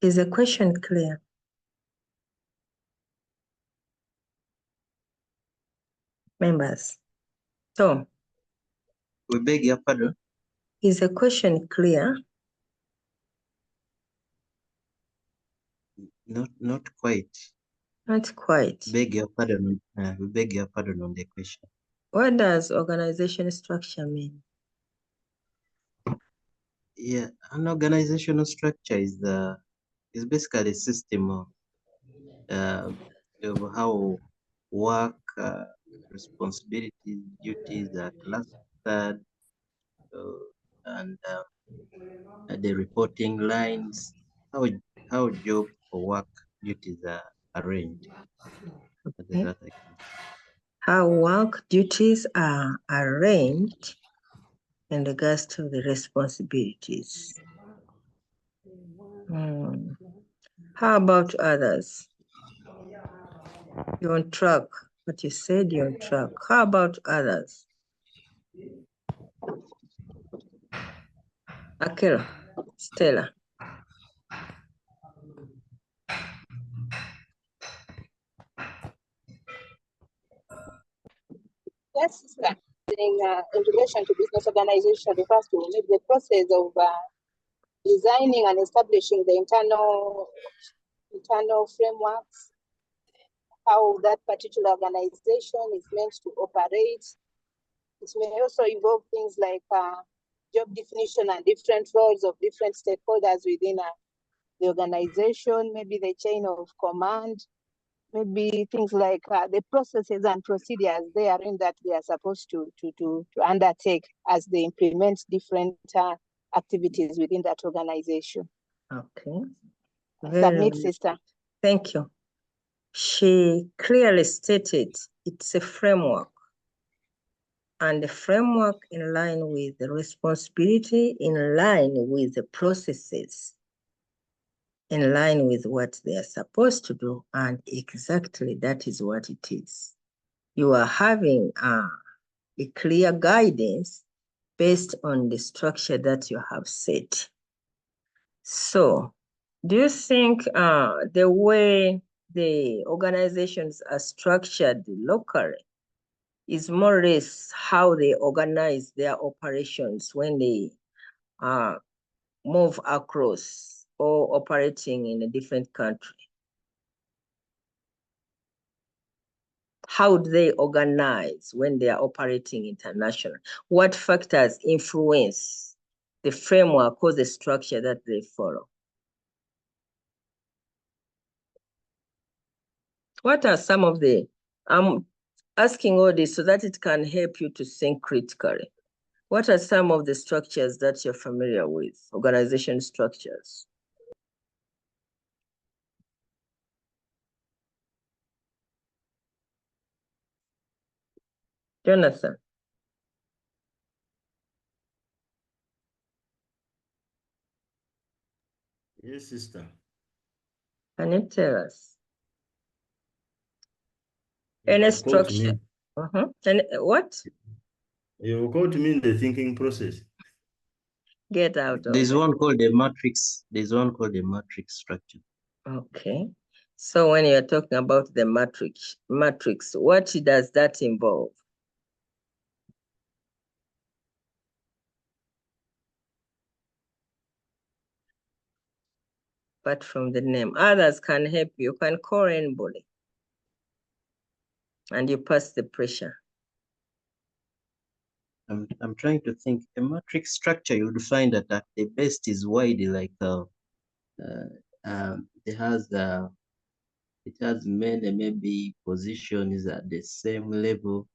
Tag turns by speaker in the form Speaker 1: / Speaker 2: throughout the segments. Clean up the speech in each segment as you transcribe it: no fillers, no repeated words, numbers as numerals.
Speaker 1: Is the question clear? Members. Tom,
Speaker 2: We beg your pardon.
Speaker 1: is the question clear?
Speaker 2: Not quite.
Speaker 1: Not quite.
Speaker 2: Beg your pardon. We beg your pardon on the question.
Speaker 1: What does organization structure mean?
Speaker 2: Yeah, an organizational structure is basically a system of how work, responsibilities, duties are clustered, and the reporting lines, how job or work duties are arranged.
Speaker 1: Okay.
Speaker 2: That I can.
Speaker 1: How work duties are arranged in regards to the responsibilities. How about others? You're on track, but you said you're on track. How about others? Akira, Stella.
Speaker 3: Yes, sister. In relation to business organization refers to maybe the process of designing and establishing the internal frameworks, how that particular organization is meant to operate. It may also involve things like job definition and different roles of different stakeholders within the organization, maybe the chain of command, maybe things like the processes and procedures therein that they are supposed to undertake as they implement different activities within that organization.
Speaker 1: Okay.
Speaker 3: Submit, sister.
Speaker 1: Thank you. She clearly stated it's a framework, and the framework in line with the responsibility, in line with the processes, in line with what they are supposed to do, and exactly that is what it is. You are having a clear guidance based on the structure that you have set. So, do you think the way the organizations are structured locally is more or less how they organize their operations when they move across or operating in a different country? How do they organize when they are operating internationally? What factors influence the framework or the structure that they follow? What are some of the, I'm asking all this so that it can help you to think critically. What are some of the structures that you're familiar with, organization structures? Jonathan.
Speaker 4: Yes, sister.
Speaker 1: Can you tell us? Any structure? And what?
Speaker 4: You called me in the thinking process.
Speaker 1: Get out of
Speaker 2: There's one called the matrix. There's one called the matrix structure.
Speaker 1: Okay. So when you're talking about the matrix, what does that involve? But from the name, others can help you. You can call anybody. And you pass the pressure.
Speaker 2: I'm trying to think. A matrix structure, you would find that at the best is wide, like it has many maybe positions at the same level,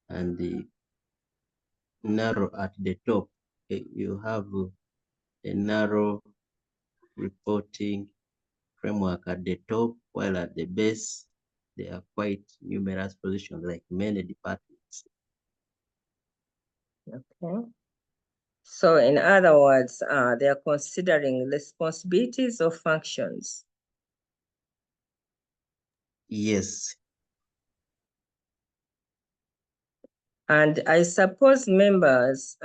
Speaker 2: and the narrow at the top. You have a narrow reporting framework at the top, while at the base there are quite numerous positions, like many departments.
Speaker 1: Okay. So in other words, they are considering responsibilities or functions.
Speaker 2: Yes.
Speaker 1: And I suppose members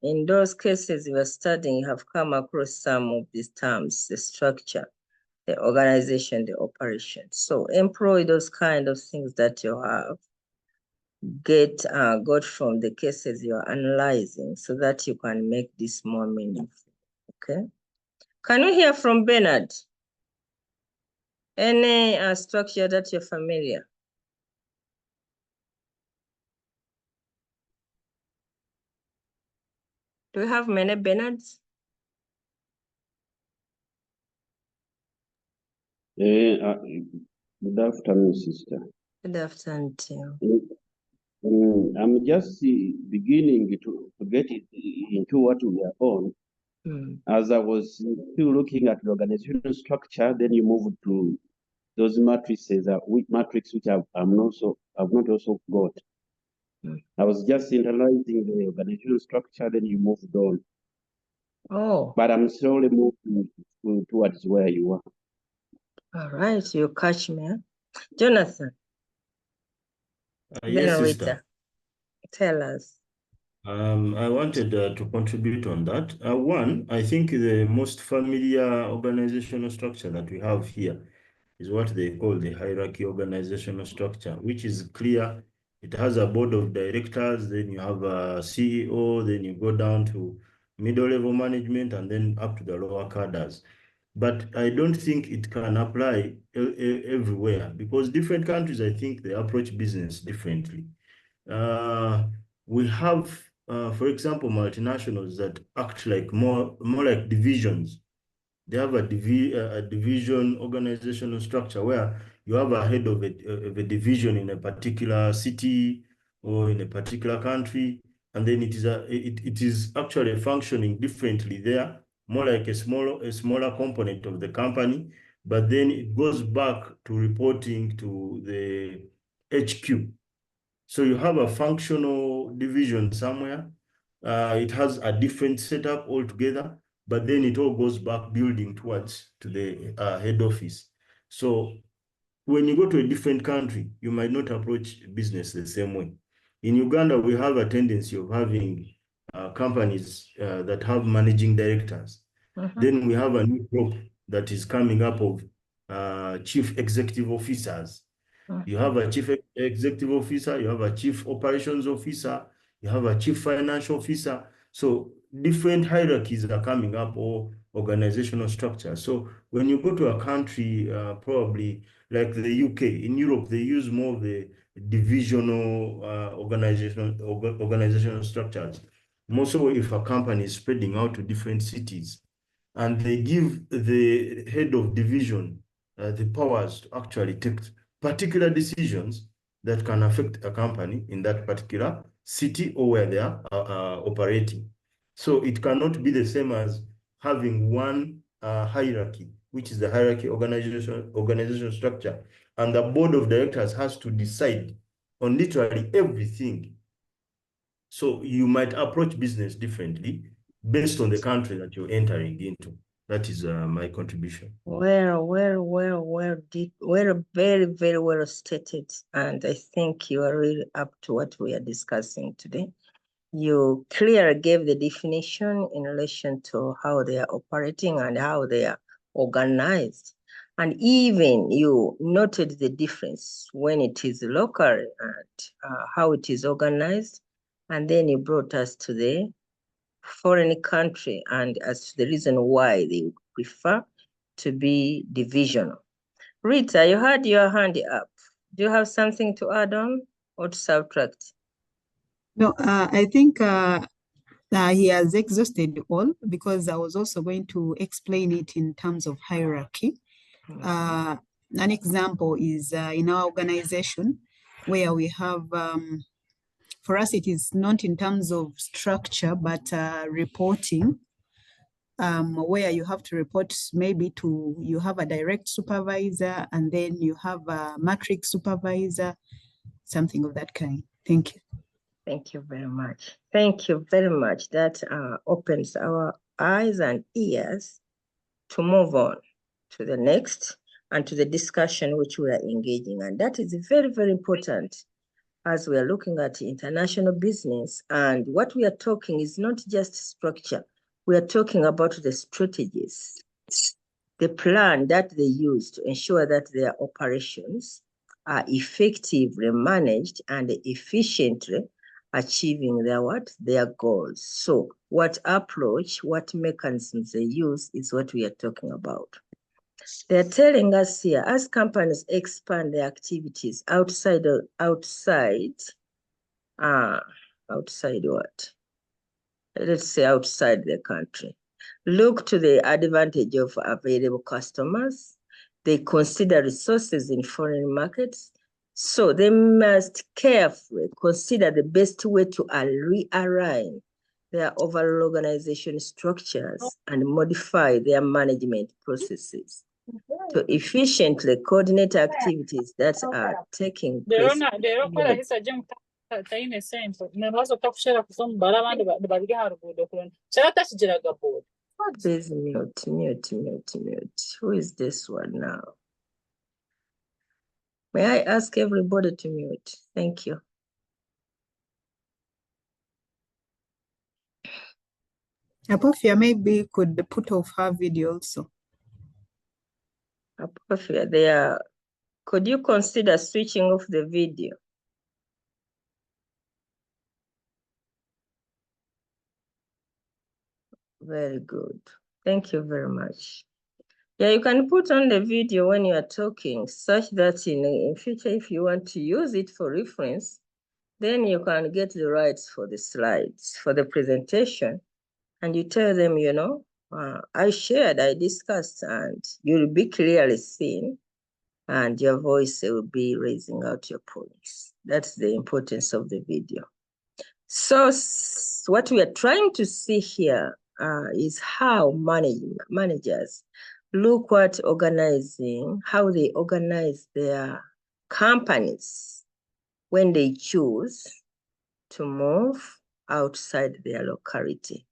Speaker 1: in those cases you are studying have come across some of these terms, the structure. the organization, the operation. So employ those kind of things that you have got from the cases you're analyzing so that you can make this more meaningful, okay? Can we hear from Bernard? Any structure that you're familiar? Do we have many Bernards?
Speaker 5: Good afternoon, sister.
Speaker 1: Good afternoon to you.
Speaker 5: I'm just beginning to get into what we are on. As I was still looking at the organizational structure, then you move to those matrices, which I've not also got. I was just internalizing the organizational structure, then you moved on.
Speaker 1: Oh.
Speaker 5: But I'm slowly moving towards where you are.
Speaker 1: All right, you catch me. Jonathan.
Speaker 4: Yes,
Speaker 1: Rita,
Speaker 4: sister.
Speaker 1: tell us.
Speaker 4: I wanted to contribute on that. One, I think the most familiar organizational structure that we have here is what they call the hierarchy organizational structure, which is clear. It has a board of directors, then you have a CEO, then you go down to middle level management, and then up to the lower cadres. But I don't think it can apply everywhere, because different countries, I think they approach business differently. We have, for example, multinationals that act like more like divisions. They have a division organizational structure where you have a head of a division in a particular city or in a particular country, and then it is actually functioning differently there, more like a smaller component of the company, but then it goes back to reporting to the HQ. So you have a functional division somewhere. It has a different setup altogether, but then it all goes back building towards to the head office. So when you go to a different country, you might not approach business the same way. In Uganda, we have a tendency of having companies that have managing directors. Then we have a new group that is coming up of chief executive officers. You have a chief executive officer, you have a chief operations officer, you have a chief financial officer. So different hierarchies are coming up, or organizational structure. So when you go to a country, probably like the UK, in Europe, they use more of the divisional organizational structures. More so if a company is spreading out to different cities, and they give the head of division the powers to actually take particular decisions that can affect a company in that particular city or where they are operating. So it cannot be the same as having one hierarchy, which is the hierarchy organizational structure. And the board of directors has to decide on literally everything. So you might approach business differently based on the country that you're entering into. That is my contribution.
Speaker 1: Well, very, very well stated. And I think you are really up to what we are discussing today. You clearly gave the definition in relation to how they are operating and how they are organized. And even you noted the difference when it is local and how it is organized. And then you brought us to the foreign country and as to the reason why they prefer to be divisional. Rita, you had your hand up. Do you have something to add on or to subtract?
Speaker 3: No, I think he has exhausted all, because I was also going to explain it in terms of hierarchy. An example is in our organization where we have, for us, it is not in terms of structure, but reporting, where you have to report maybe to, you have a direct supervisor and then you have a matrix supervisor, something of that kind. Thank you.
Speaker 1: Thank you very much. Thank you very much. That opens our eyes and ears to move on to the next and to the discussion which we are engaging. And that is very, very important as we are looking at international business. And what we are talking is not just structure. We are talking about the strategies the plan that they use to ensure that their operations are effectively managed and efficiently achieving their goals. So what approach, what mechanisms they use is what we are talking about. They're telling us here, as companies expand their activities outside what? Let's say outside the country. Look to the advantage of available customers. They consider resources in foreign markets. So they must carefully consider the best way to realign their overall organization structures and modify their management processes to efficiently coordinate activities that are taking place. Please mute. Who is this one now? May I ask everybody to mute? Thank you.
Speaker 6: Apophia maybe could put off her video also.
Speaker 1: Apophia, could you consider switching off the video? Very good. Thank you very much. Yeah, you can put on the video when you are talking, such that in future, if you want to use it for reference, then you can get the rights for the slides, for the presentation, and you tell them, you know, I shared, I discussed, and you'll be clearly seen, and your voice will be raising out your points. That's the importance of the video. So what we are trying to see here is how managers look at organizing, how they organize their companies when they choose to move outside their locality.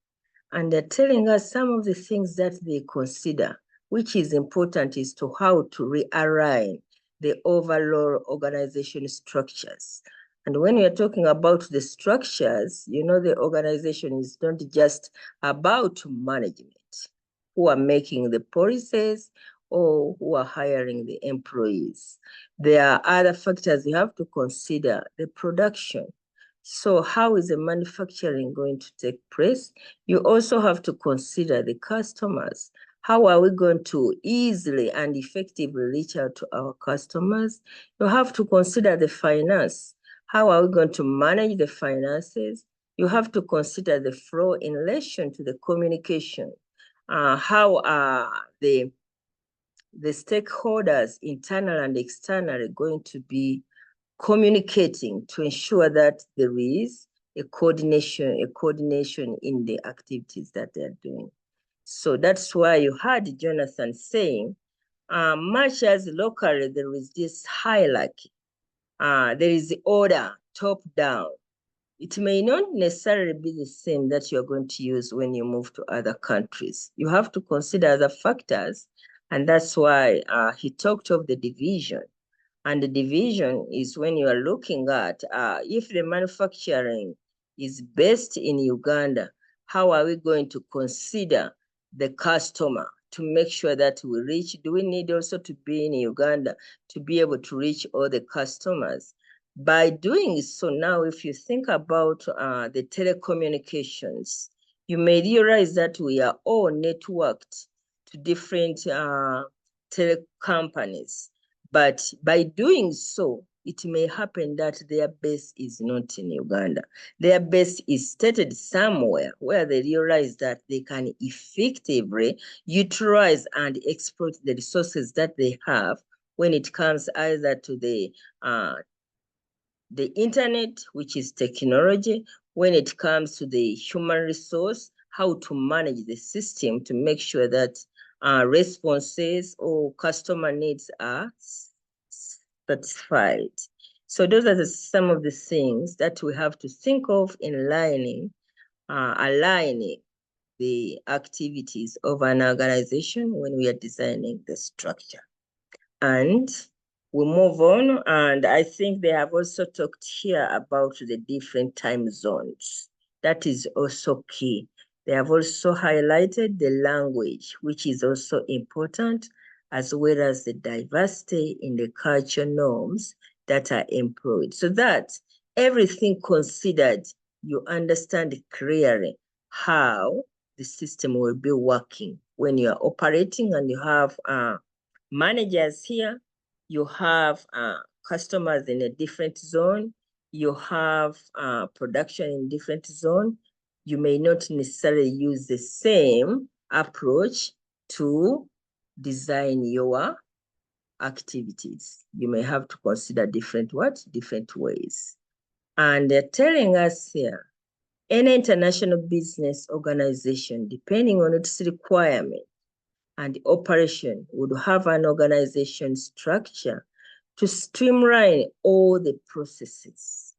Speaker 1: And they're telling us some of the things that they consider, which is important, is to how to realign the overall organization structures. And when you're talking about the structures, you know, the organization is not just about management, who are making the policies or who are hiring the employees. There are other factors you have to consider, the production. So how is the manufacturing going to take place? You also have to consider the customers. How are we going to easily and effectively reach out to our customers? You have to consider the finance. How are we going to manage the finances? You have to consider the flow in relation to the communication. How are the stakeholders, internal and external, going to be communicating to ensure that there is a coordination in the activities that they're doing. So that's why you heard Jonathan saying, much as locally there is this hierarchy, there is the order top down. It may not necessarily be the same that you're going to use when you move to other countries. You have to consider other factors, and that's why he talked of the division. And the division is when you are looking at if the manufacturing is based in Uganda, how are we going to consider the customer to make sure that we reach? Do we need also to be in Uganda to be able to reach all the customers? By doing so now, if you think about the telecommunications, you may realize that we are all networked to different telecompanies. But by doing so, it may happen that their base is not in Uganda. Their base is stated somewhere where they realize that they can effectively utilize and exploit the resources that they have when it comes either to the internet, which is technology, when it comes to the human resource, how to manage the system to make sure that responses or customer needs are satisfied. So those are some of the things that we have to think of in aligning the activities of an organization when we are designing the structure. And we move on, and I think they have also talked here about the different time zones. That is also key. They have also highlighted the language, which is also important, as well as the diversity in the culture norms that are employed. So that everything considered, you understand clearly how the system will be working. When you are operating and you have managers here, you have customers in a different zone, you have production in different zone, you may not necessarily use the same approach to design your activities. You may have to consider different ways. And they're telling us here, any international business organization, depending on its requirement and operation, would have an organization structure to streamline all the processes.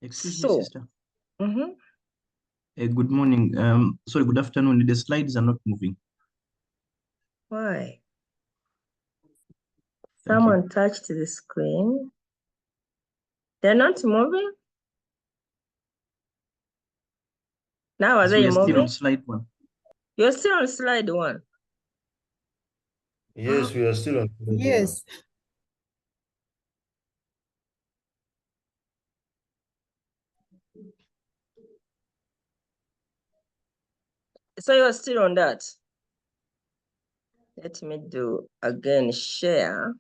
Speaker 7: Excuse me, sister.
Speaker 1: Mm-hmm.
Speaker 7: Good morning. Sorry, good afternoon. The slides are not moving.
Speaker 1: Why? Someone touched the screen. They're not moving? Now are they moving?
Speaker 7: Still on slide 1.
Speaker 1: You're still on slide 1.
Speaker 4: Yes, we are still on slide 1.
Speaker 6: Yes.
Speaker 1: So you're still on that? Let me do again, share.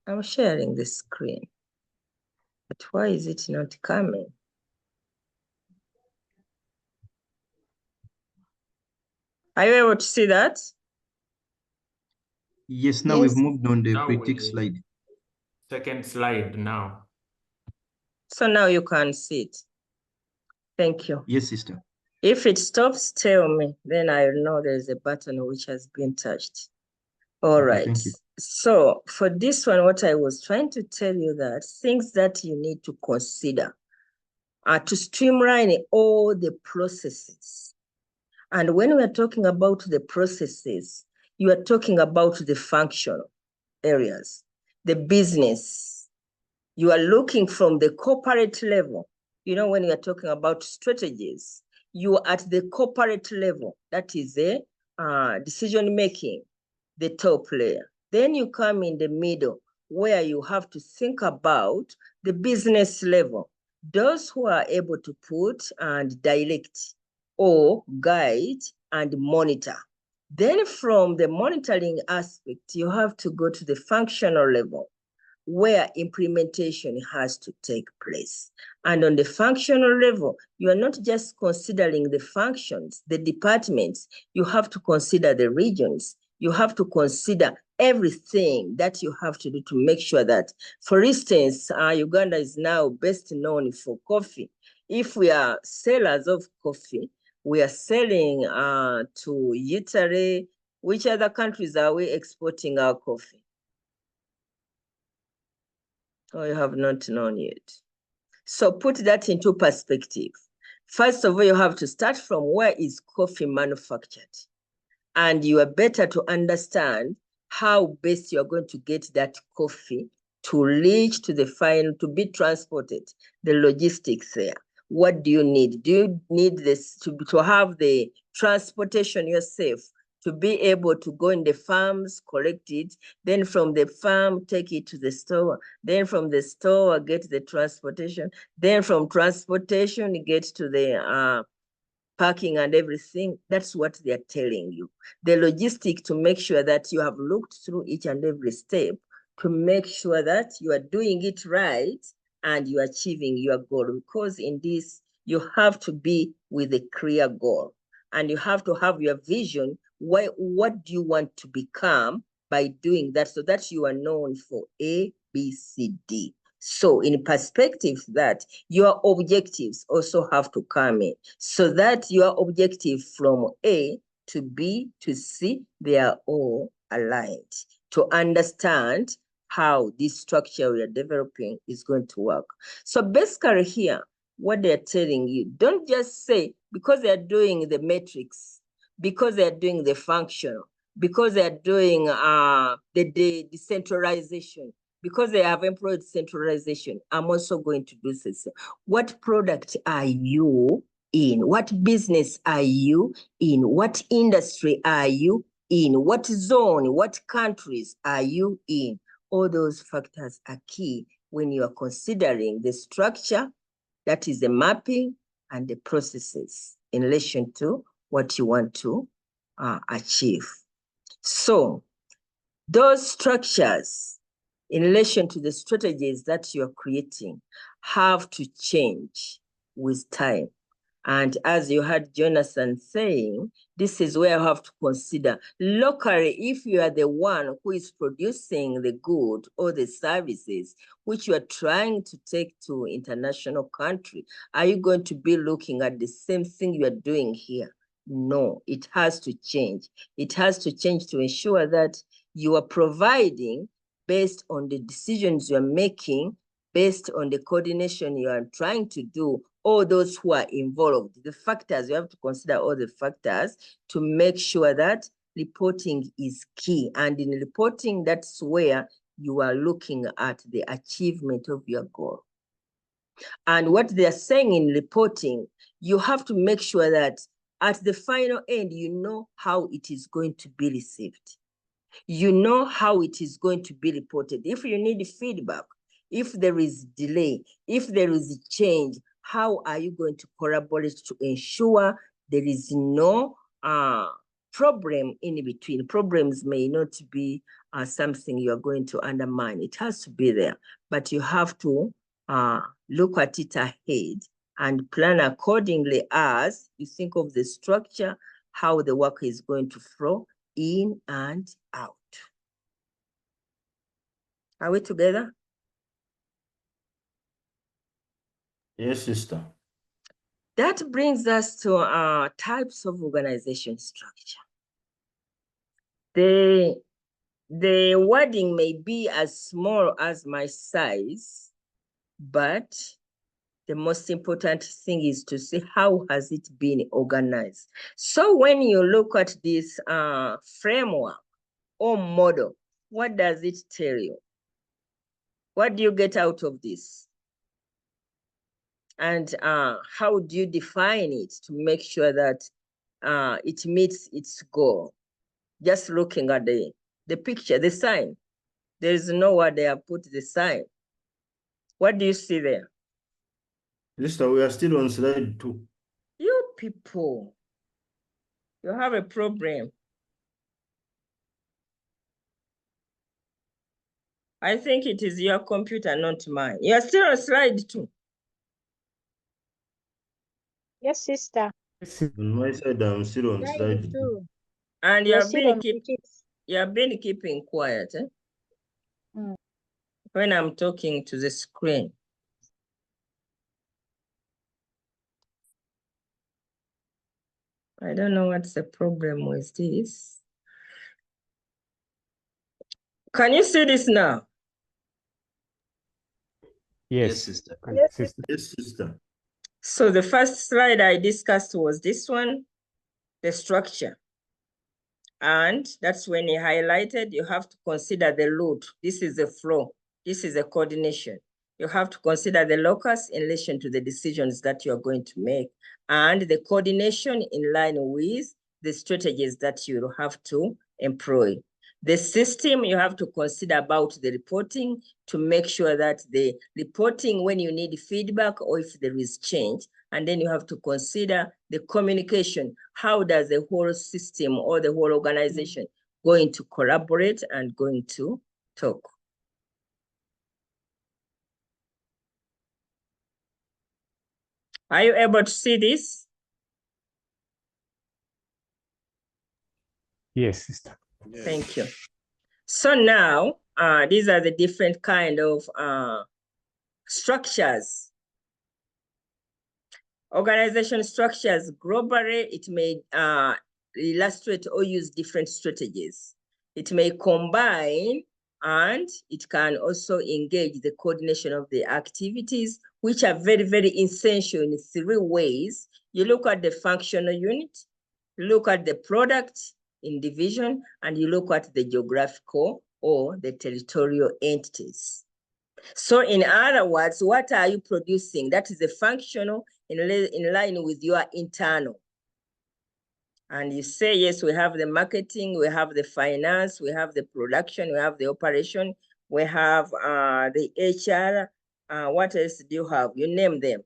Speaker 1: I'm sharing the screen. But why is it not coming? Are you able to see that?
Speaker 7: Yes, now
Speaker 6: Yes.
Speaker 7: we've moved on the critique slide.
Speaker 8: Second slide now.
Speaker 1: So now you can see it. Thank you.
Speaker 7: Yes, sister.
Speaker 1: If it stops, tell me, then I'll know there's a button which has been touched. All right.
Speaker 7: Thank you.
Speaker 1: So for this one, what I was trying to tell you that things that you need to consider are to streamline all the processes. And when we are talking about the processes, you are talking about the functional areas, the business. You are looking from the corporate level. You know, when you are talking about strategies, you are at the corporate level. That is the decision-making, the top layer. Then you come in the middle, where you have to think about the business level. Those who are able to put and direct or guide and monitor. Then from the monitoring aspect, you have to go to the functional level, where implementation has to take place. And on the functional level, you are not just considering the functions, the departments, you have to consider the regions, you have to consider everything that you have to do to make sure that, for instance, Uganda is now best known for coffee. If we are sellers of coffee, we are selling to Italy. Which other countries are we exporting our coffee? Or you have not known yet. So put that into perspective. First of all, you have to start from where is coffee manufactured. And you are better to understand how best you're going to get that coffee to reach to the final, to be transported, the logistics there. What do you need? Do you need this to have the transportation yourself, to be able to go in the farms, collect it, then from the farm, take it to the store, then from the store, get the transportation, then from transportation, get to the parking and everything? That's what they're telling you. The logistic, to make sure that you have looked through each and every step to make sure that you are doing it right and you're achieving your goal. Because in this, you have to be with a clear goal and you have to have your vision. What do you want to become by doing that, so that you are known for A, B, C, D. So in perspective that your objectives also have to come in, so that your objective from A to B to C, they are all aligned, to understand how this structure we are developing is going to work. So basically here, what they're telling you, don't just say, because they're doing the metrics, because they're doing the functional, because they're doing the decentralization, because they have employed centralization, I'm also going to do this. What product are you in? What business are you in? What industry are you in? What zone, what countries are you in? All those factors are key when you are considering the structure, that is the mapping, and the processes in relation to what you want to achieve. So those structures in relation to the strategies that you're creating have to change with time. And as you heard Jonathan saying, this is where you have to consider locally, if you are the one who is producing the good or the services which you are trying to take to international country, are you going to be looking at the same thing you are doing here? No, it has to change. It has to change to ensure that you are providing based on the decisions you are making, based on the coordination you are trying to do, all those who are involved. The factors, you have to consider all the factors to make sure that reporting is key. And in reporting, that's where you are looking at the achievement of your goal. And what they are saying in reporting, you have to make sure that at the final end, you know how it is going to be received. You know how it is going to be reported. If you need feedback, if there is delay, if there is change, how are you going to collaborate to ensure there is no problem in between? Problems may not be something you are going to undermine. It has to be there, but you have to look at it ahead and plan accordingly as you think of the structure, how the work is going to flow in and out. Are we together?
Speaker 4: Yes, sister.
Speaker 1: That brings us to types of organization structure. The wording may be as small as my size, but the most important thing is to see how has it been organized. So when you look at this framework or model, what does it tell you? What do you get out of this? And how do you define it to make sure that it meets its goal? Just looking at the picture, the sign. There is nowhere they have put the sign. What do you see there?
Speaker 4: Sister, we are still on slide 2.
Speaker 1: You people, you have a problem. I think it is your computer, not mine. You are still on slide 2.
Speaker 9: Yes, sister.
Speaker 4: On my side, I'm still on slide 2.
Speaker 1: And you have been keeping quiet, eh? When I'm talking to the screen. I don't know what's the problem with this. Can you see this now?
Speaker 2: Yes, sister.
Speaker 9: Yes, sister.
Speaker 4: Yes, sister.
Speaker 1: So the first slide I discussed was this one, the structure. And that's when you highlighted, you have to consider the load. This is the flow. This is the coordination. You have to consider the locus in relation to the decisions that you are going to make and the coordination in line with the strategies that you have to employ. The system, you have to consider about the reporting to make sure that the reporting when you need feedback or if there is change, and then you have to consider the communication. How does the whole system or the whole organization going to collaborate and going to talk? Are you able to see this?
Speaker 10: Yes, sister.
Speaker 1: Thank you. So now, these are the different kind of structures. Organization structures globally, it may illustrate or use different strategies. It may combine and it can also engage the coordination of the activities, which are very, very essential in 3 ways. You look at the functional unit, you look at the product in division, and you look at the geographical or the territorial entities. So in other words, what are you producing? That is a functional in line with your internal. And you say, yes, we have the marketing, we have the finance, we have the production, we have the operation, we have the HR. What else do you have? You name them.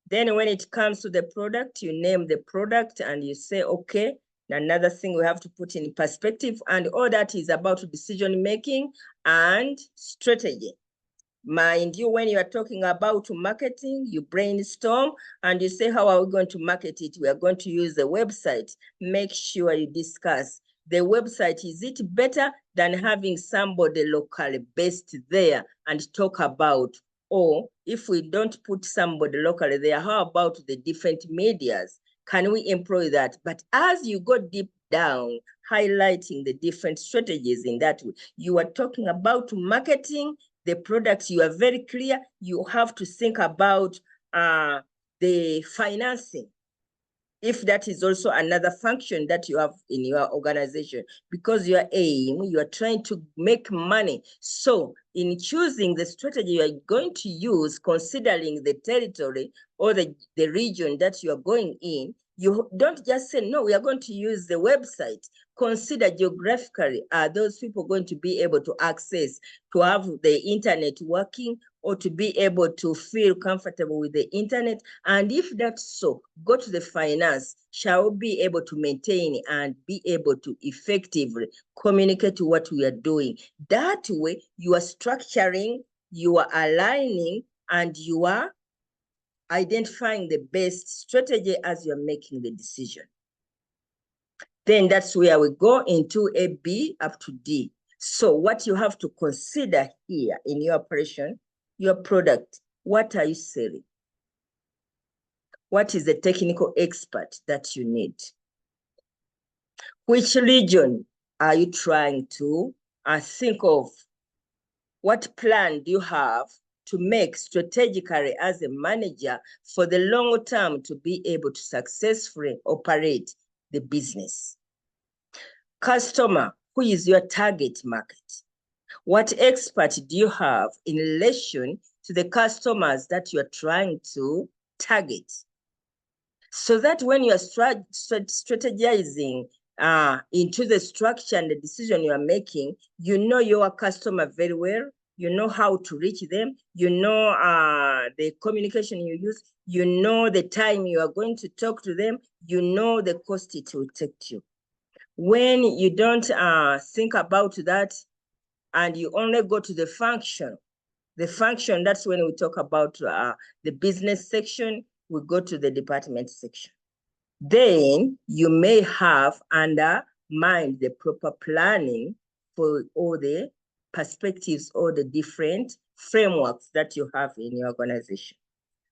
Speaker 1: Then when it comes to the product, you name the product and you say, okay, another thing we have to put in perspective, and all that is about decision-making and strategy. Mind you, when you are talking about marketing, you brainstorm and you say, how are we going to market it? We are going to use the website. Make sure you discuss the website. Is it better than having somebody locally based there and talk about? Or if we don't put somebody locally there, how about the different medias? Can we employ that? But as you go deep down, highlighting the different strategies in that way, you are talking about marketing, the products, you are very clear. You have to think about the financing, if that is also another function that you have in your organization, because your aim, you are trying to make money. So in choosing the strategy you are going to use, considering the territory or the region that you are going in, you don't just say, no, we are going to use the website. Consider geographically, are those people going to be able to access, to have the internet working, or to be able to feel comfortable with the internet? And if that's so, go to the finance. Shall we be able to maintain and be able to effectively communicate what we are doing? That way, you are structuring, you are aligning, and you are identifying the best strategy as you're making the decision. Then that's where we go into a B up to D. So what you have to consider here in your operation, your product, what are you selling? What is the technical expert that you need? Which region are you trying to think of? What plan do you have to make strategically as a manager for the long term to be able to successfully operate the business? Customer, who is your target market? What expert do you have in relation to the customers that you are trying to target? So that when you are strategizing into the structure and the decision you are making, you know your customer very well, you know how to reach them, you know the communication you use, you know the time you are going to talk to them, you know the cost it will take you. When you don't think about that and you only go to the function, that's when we talk about the business section, we go to the department section. Then you may have under mind the proper planning for all the perspectives or the different frameworks that you have in your organization.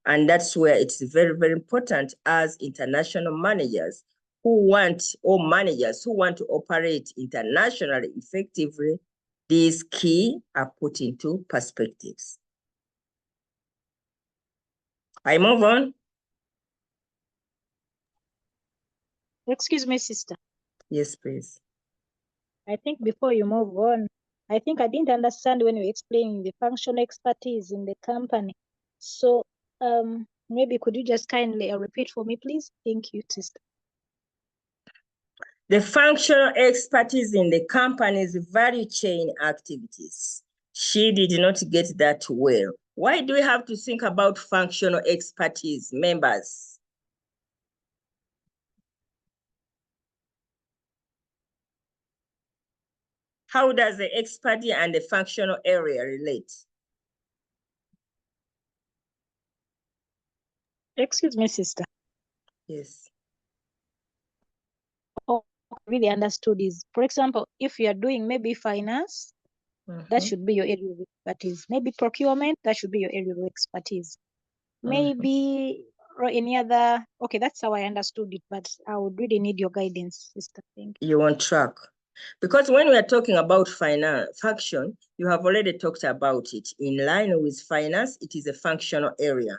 Speaker 1: And that's where it's very, very important as international managers who want, or managers who want to operate internationally effectively, these key are put into perspectives. I move on.
Speaker 9: Excuse me, sister.
Speaker 1: Yes, please.
Speaker 9: I think before you move on, I think I didn't understand when you were explaining the functional expertise in the company. So maybe could you just kindly repeat for me, please? Thank you, sister.
Speaker 1: The functional expertise in the company's value chain activities. She did not get that well. Why do we have to think about functional expertise, members? How does the expertise and the functional area relate?
Speaker 9: Excuse me, sister.
Speaker 1: Yes.
Speaker 9: Really understood is, for example, if you are doing maybe finance, that should be your area of expertise. Maybe procurement, that should be your area of expertise. Maybe or any other. Okay, that's how I understood it, but I would really need your guidance, sister. Thank you.
Speaker 1: You want track. Because when we are talking about finance function, you have already talked about it. In line with finance, it is a functional area.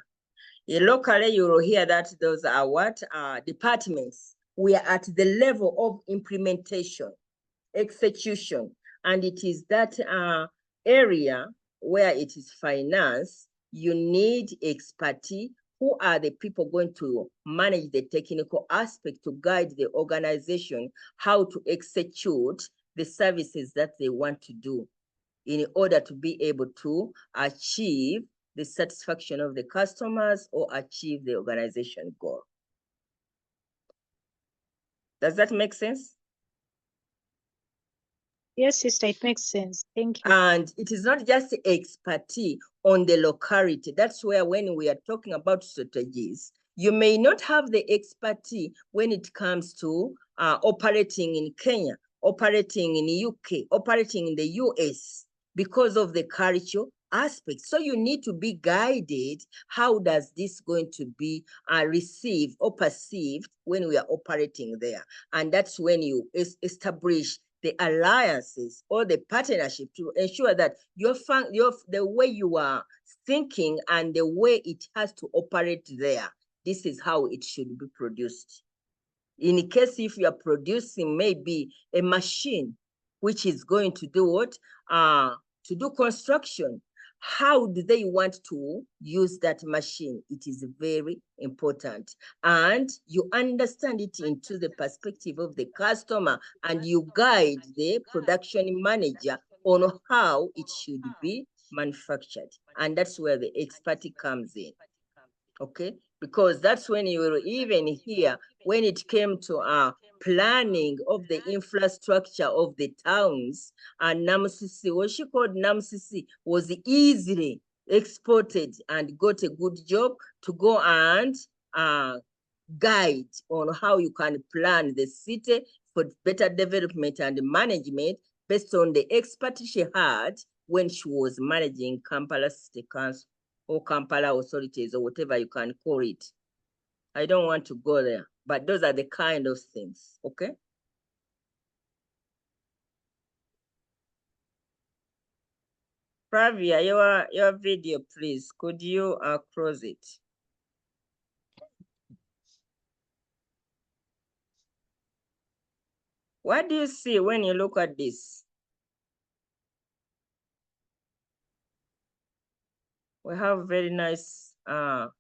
Speaker 1: Locally, you will hear that those are what? Departments. We are at the level of implementation, execution. and it is that area where it is finance, you need expertise. Who are the people going to manage the technical aspect to guide the organization how to execute the services that they want to do in order to be able to achieve the satisfaction of the customers or achieve the organization goal. Does that make sense?
Speaker 9: Yes, sister, it makes sense. Thank you.
Speaker 1: And it is not just expertise on the locality. That's where when we are talking about strategies, you may not have the expertise when it comes to operating in Kenya, operating in UK, operating in the US because of the cultural aspect. So you need to be guided. How does this going to be received or perceived when we are operating there? And that's when you establish the alliances or the partnership to ensure that the way you are thinking and the way it has to operate there, this is how it should be produced. In case if you are producing maybe a machine which is going to do what? To do construction, how do they want to use that machine? It is very important. And you understand it into the perspective of the customer, and you guide the production manager on how it should be manufactured. And that's where the expertise comes in. Okay, because that's when you will even hear when it came to planning of the infrastructure of the towns, and NAMCC, what she called NAMCC, was easily exported and got a good job to go and guide on how you can plan the city for better development and management based on the expertise she had when she was managing Kampala City Council or Kampala authorities or whatever you can call it. I don't want to go there, but those are the kind of things, okay? Pravia, your video, please. Could you close it? What do you see when you look at this? We have very nice, are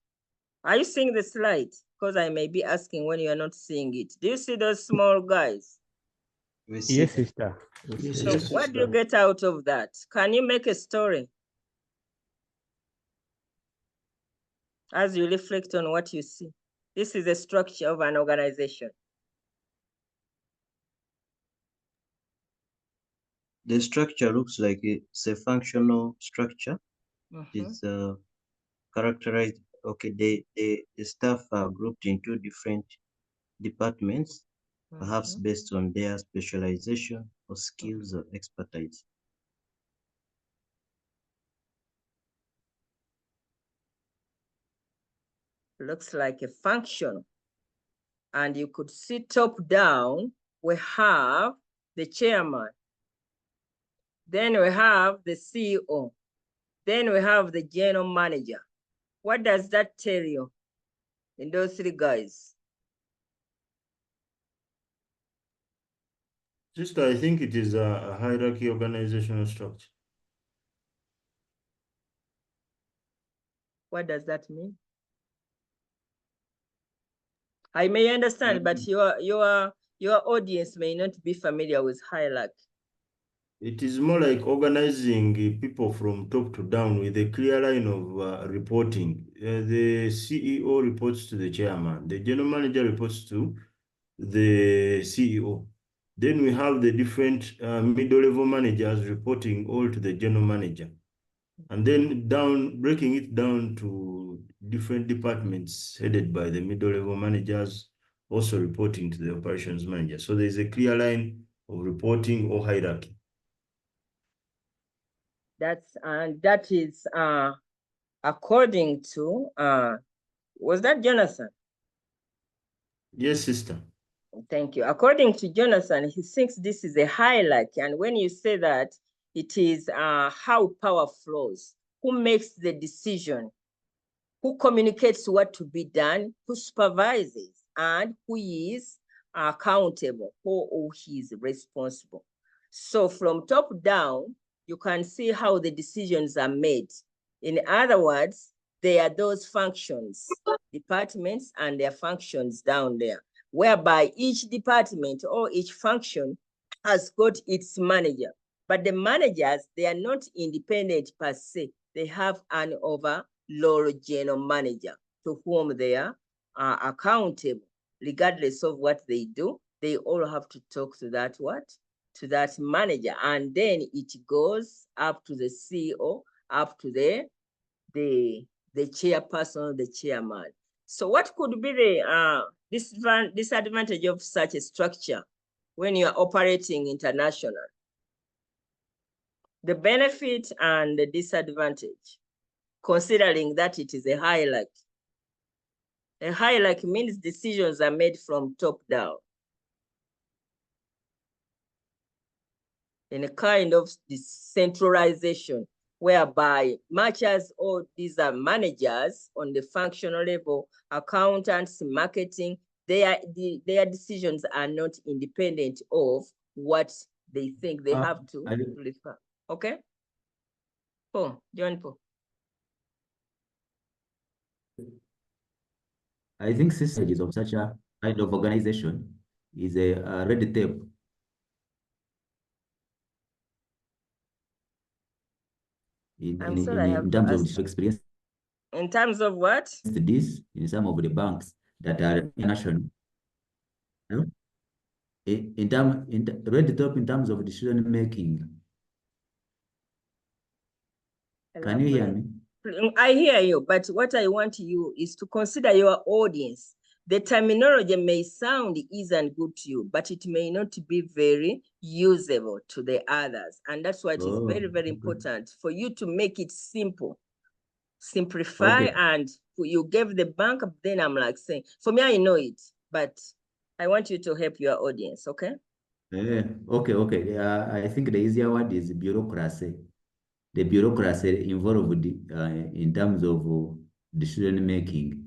Speaker 1: you seeing the slide? Because I may be asking when you are not seeing it. Do you see those small guys?
Speaker 10: Yes, sister.
Speaker 1: So what do you get out of that? Can you make a story as you reflect on what you see? This is the structure of an organization.
Speaker 2: The structure looks like it's a functional structure. It's characterized, okay, the staff are grouped into different departments, perhaps based on their specialization or skills or expertise.
Speaker 1: Looks like a function. And you could see top down, we have the chairman. Then we have the CEO. Then we have the general manager. What does that tell you in those three guys?
Speaker 4: Sister, I think it is a hierarchy organizational structure.
Speaker 1: What does that mean? I may understand, but your audience may not be familiar with hierarchy.
Speaker 4: It is more like organizing people from top to down with a clear line of reporting. The CEO reports to the chairman. The general manager reports to the CEO. Then we have the different middle-level managers reporting all to the general manager. And then breaking it down to different departments headed by the middle-level managers, also reporting to the operations manager. So there's a clear line of reporting or hierarchy.
Speaker 1: That is according to, was that Jonathan?
Speaker 4: Yes, sister.
Speaker 1: Thank you. According to Jonathan, he thinks this is a hierarchy. And when you say that, it is how power flows, who makes the decision, who communicates what to be done, who supervises, and who is accountable, who he is responsible. So from top down, you can see how the decisions are made. In other words, there are those functions, departments and their functions down there, whereby each department or each function has got its manager. But the managers, they are not independent per se. They have an overall general manager to whom they are accountable. Regardless of what they do, they all have to talk to that what? To that manager. And then it goes up to the CEO, up to the chairperson, the chairman. So what could be the disadvantage of such a structure when you are operating international? The benefit and the disadvantage, considering that it is a hierarchy. A hierarchy means decisions are made from top down. In a kind of decentralization, whereby much as all these are managers on the functional level, accountants, marketing, their decisions are not independent of what they think they have to refer. Okay? Paul, John Paul.
Speaker 11: I think systems of such a kind of organization is a red tape. In terms of experience.
Speaker 1: In terms of what?
Speaker 11: This in some of the banks that are national. In red tape in terms of decision making. Can you hear me?
Speaker 1: I hear you, but what I want you is to consider your audience. The terminology may sound easy and good to you, but it may not be very usable to the others. And that's why it is very, very important for you to make it simple. Simplify, and you gave the bank, then I'm like saying, for me, I know it, but I want you to help your audience, okay?
Speaker 11: Okay. I think the easier word is bureaucracy. The bureaucracy involved in terms of decision making.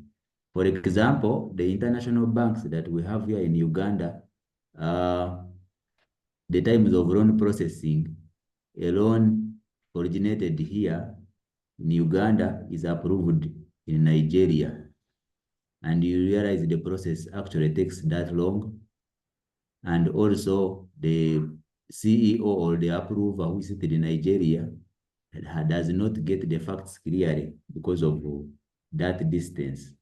Speaker 11: For example, the international banks that we have here in Uganda, the times of loan processing, a loan originated here in Uganda is approved in Nigeria. And you realize the process actually takes that long. And also the CEO or the approver who is sitting in Nigeria does not get the facts clearly because of that distance.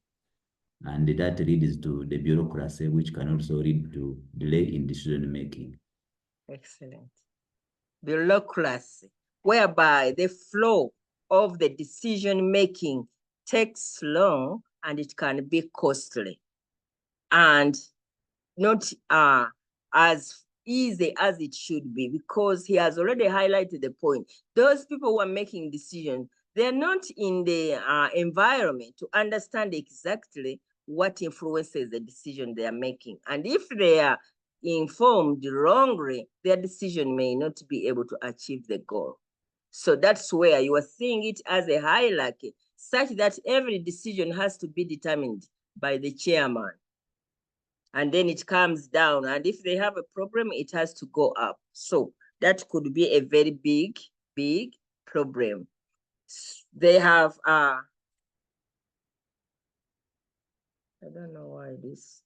Speaker 11: And that leads to the bureaucracy, which can also lead to delay in decision making.
Speaker 1: Excellent. Bureaucracy, whereby the flow of the decision making takes long and it can be costly and not as easy as it should be, because he has already highlighted the point. Those people who are making decisions, they're not in the environment to understand exactly what influences the decision they are making. And if they are informed wrongly, their decision may not be able to achieve the goal. So that's where you are seeing it as a hierarchy, such that every decision has to be determined by the chairman. And then it comes down. And if they have a problem, it has to go up. So that could be a very big, big problem. They have, I don't know why this.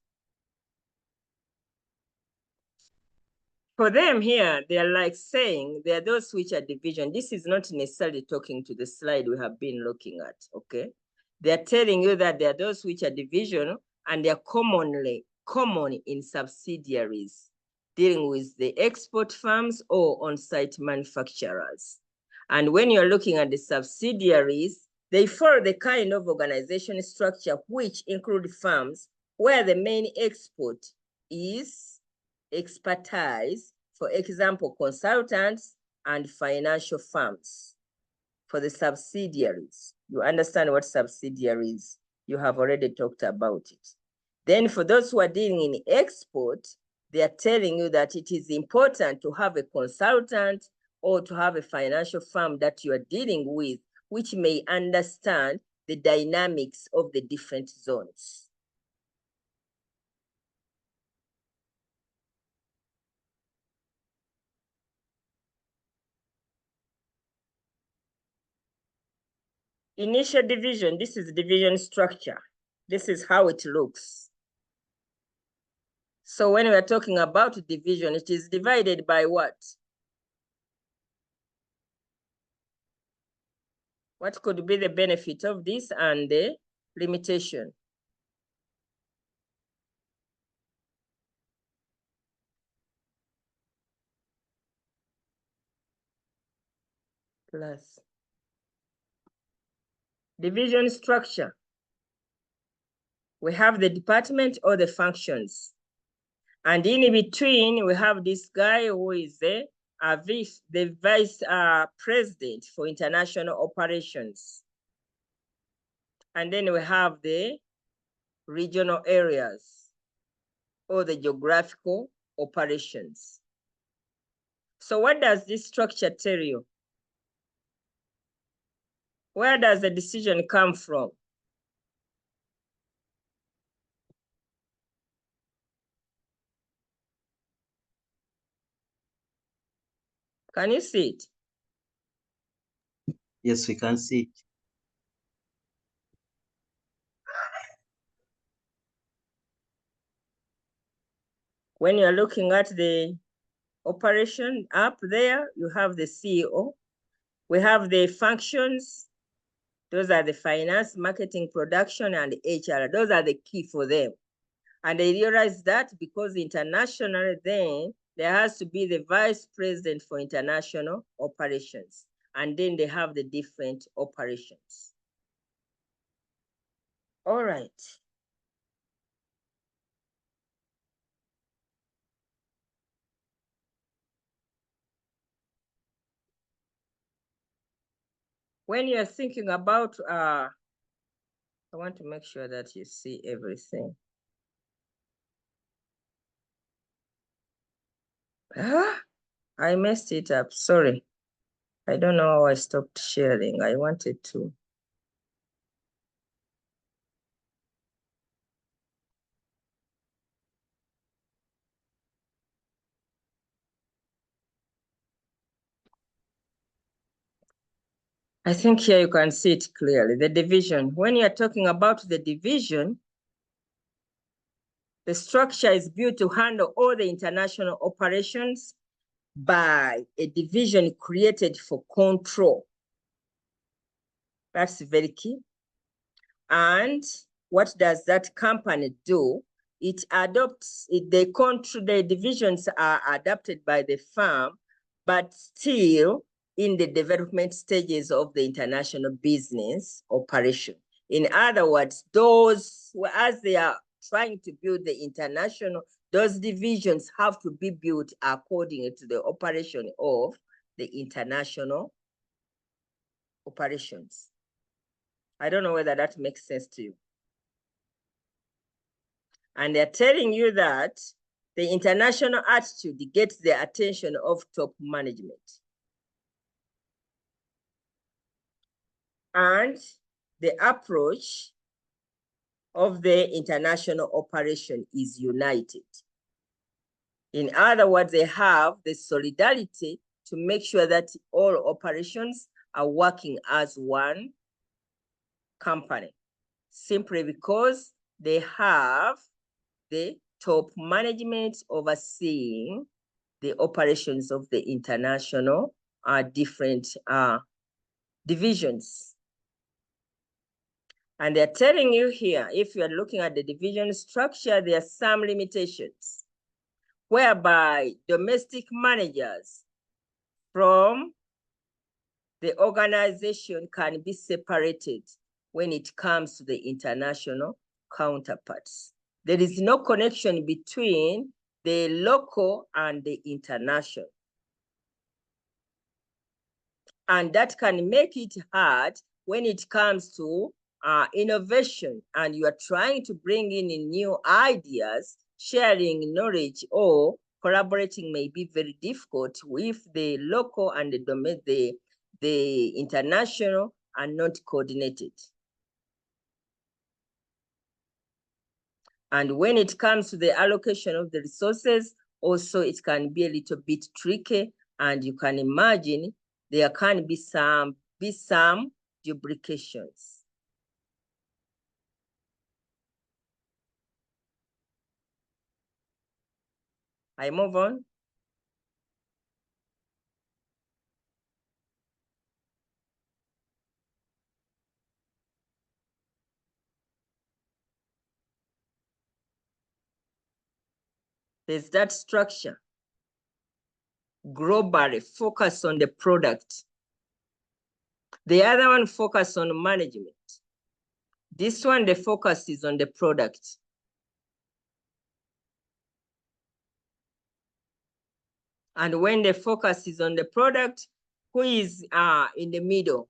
Speaker 1: For them here, they're like saying, there are those which are division. This is not necessarily talking to the slide we have been looking at, okay? They're telling you that there are those which are division and they're common in subsidiaries, dealing with the export firms or on-site manufacturers. And when you're looking at the subsidiaries, they follow the kind of organization structure which include firms where the main export is expertise, for example, consultants and financial firms. For the subsidiaries, you understand what subsidiaries, you have already talked about it. Then for those who are dealing in export, they are telling you that it is important to have a consultant or to have a financial firm that you are dealing with, which may understand the dynamics of the different zones. Initial division, this is division structure. This is how it looks. So when we are talking about division, it is divided by what? What could be the benefit of this and the limitation? Plus. Division structure. We have the department or the functions. And in between, we have this guy who is the vice president for international operations. And then we have the regional areas or the geographical operations. So what does this structure tell you? Where does the decision come from? Can you see it?
Speaker 2: Yes, we can see it.
Speaker 1: When you're looking at the operation up there, you have the CEO. We have the functions. Those are the finance, marketing, production, and HR. Those are the key for them. And they realize that because international, then there has to be the vice president for international operations. And then they have the different operations. All right. When you're thinking about, I want to make sure that you see everything. I messed it up, sorry. I don't know how I stopped sharing. I wanted to. I think here you can see it clearly, the division. When you're talking about the division, the structure is built to handle all the international operations by a division created for control. That's very key. And what does that company do? It adopts, the divisions are adopted by the firm, but still in the development stages of the international business operation. In other words, those, as they are trying to build the international, those divisions have to be built according to the operation of the international operations. I don't know whether that makes sense to you. And they're telling you that the international attitude gets the attention of top management. And the approach of the international operation is united. In other words, they have the solidarity to make sure that all operations are working as one company, simply because they have the top management overseeing the operations of the international different divisions. And they're telling you here, if you're looking at the division structure, there are some limitations whereby domestic managers from the organization can be separated when it comes to the international counterparts. There is no connection between the local and the international. And that can make it hard when it comes to innovation and you are trying to bring in new ideas. Sharing knowledge or collaborating may be very difficult if the local and the international are not coordinated. And when it comes to the allocation of the resources, also it can be a little bit tricky. And you can imagine there can be some duplications. I move on. There's that structure. Globally, focus on the product. The other one focus on management. This one, the focus is on the product. And when the focus is on the product, who is in the middle?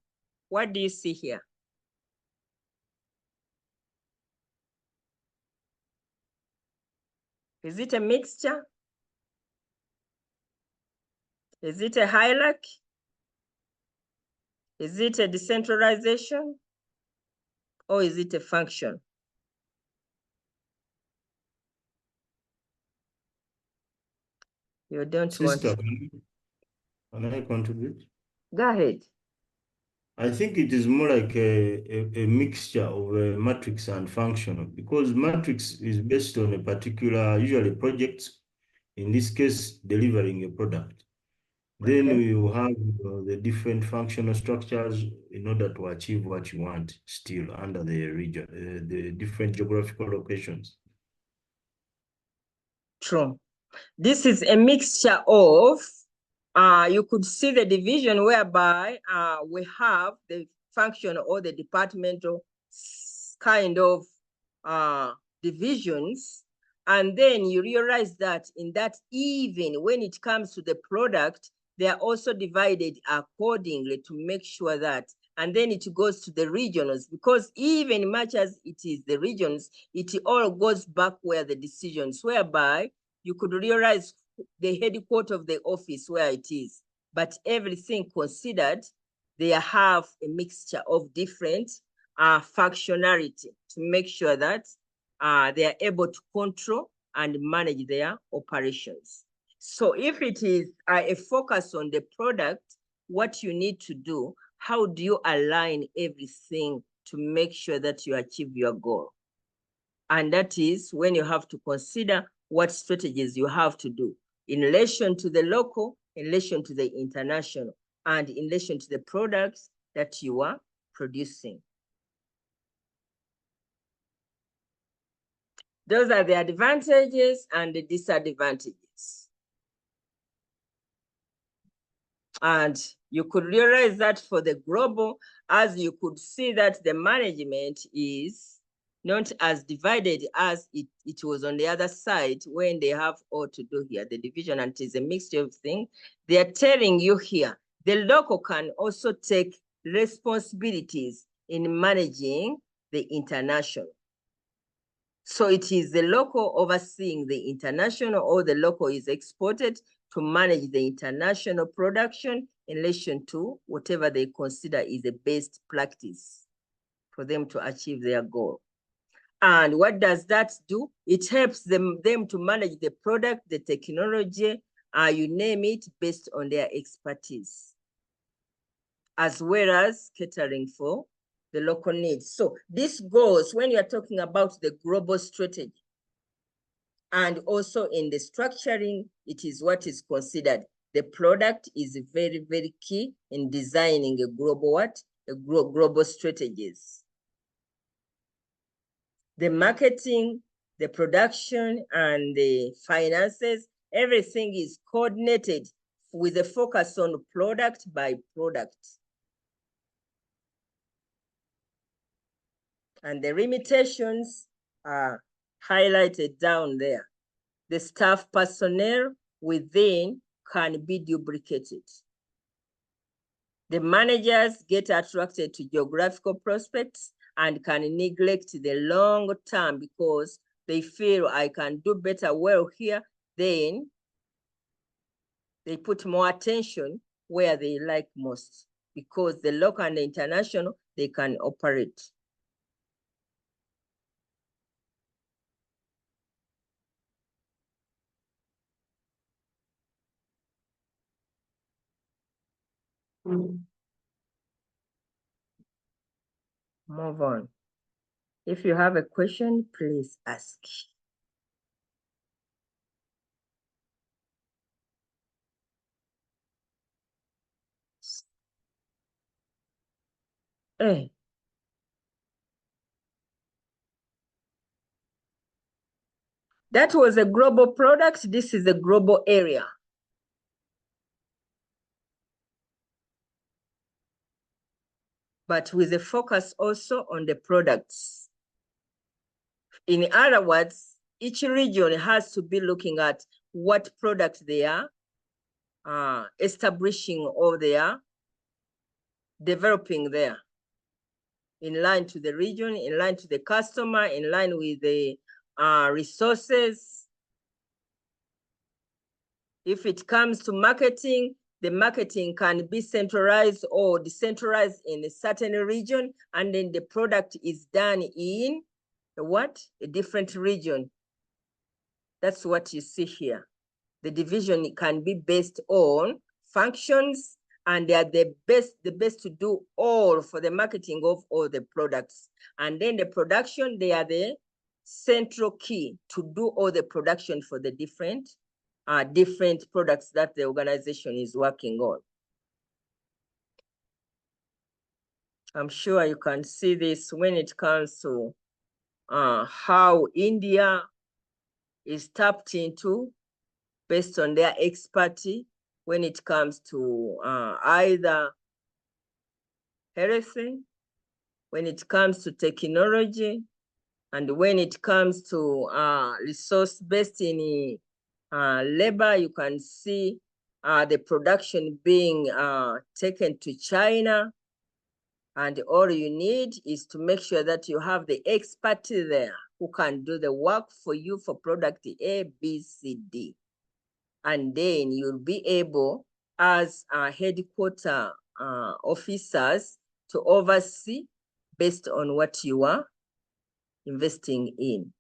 Speaker 1: What do you see here? Is it a mixture? Is it a hierarchy? Is it a decentralization? Or is it a function? You don't
Speaker 4: Sister,
Speaker 1: want.
Speaker 4: can I contribute?
Speaker 1: Go ahead.
Speaker 4: I think it is more like a mixture of a matrix and functional, because matrix is based on a particular, usually project, in this case, delivering a product. Then you have the different functional structures in order to achieve what you want still under the region, the different geographical locations.
Speaker 1: True. This is a mixture of, you could see the division whereby we have the function or the departmental kind of divisions. And then you realize that in that, even when it comes to the product, they are also divided accordingly to make sure that, and then it goes to the regions, because even much as it is the regions, it all goes back where the decisions, whereby you could realize the headquarters of the office where it is, but everything considered, they have a mixture of different functionality to make sure that they are able to control and manage their operations. So if it is a focus on the product, what you need to do, how do you align everything to make sure that you achieve your goal? And that is when you have to consider what strategies you have to do in relation to the local, in relation to the international, and in relation to the products that you are producing. Those are the advantages and the disadvantages. And you could realize that for the global, as you could see that the management is not as divided as it was on the other side when they have all to do here, the division, and it is a mixture of things. They are telling you here, the local can also take responsibilities in managing the international. So it is the local overseeing the international, or the local is exported to manage the international production in relation to whatever they consider is the best practice for them to achieve their goal. And what does that do? It helps them to manage the product, the technology, you name it, based on their expertise, as well as catering for the local needs. So this goes when you're talking about the global strategy. And also in the structuring, it is what is considered. The product is very, very key in designing a global global strategies. The marketing, the production, and the finances, everything is coordinated with a focus on product by product. And the limitations are highlighted down there. The staff personnel within can be duplicated. The managers get attracted to geographical prospects and can neglect the long term because they feel I can do better well here. Then they put more attention where they like most, because the local and the international, they can operate. move on. If you have a question, please ask. Hey. That was a global product. This is a global area. But with a focus also on the products. In other words, each region has to be looking at what product they are establishing or they are developing there, in line to the region, in line to the customer, in line with the resources. If it comes to marketing, the marketing can be centralized or decentralized in a certain region, and then the product is done in a different region. That's what you see here. The division can be based on functions, and they are the best to do all for the marketing of all the products. And then the production, they are the central key to do all the production for the different products that the organization is working on. I'm sure you can see this when it comes to how India is tapped into based on their expertise when it comes to either health, when it comes to technology, and when it comes to resource-based in labor. You can see the production being taken to China, and all you need is to make sure that you have the expert there who can do the work for you for product A, B, C, D. And then you'll be able, as headquarter officers, to oversee based on what you are investing in.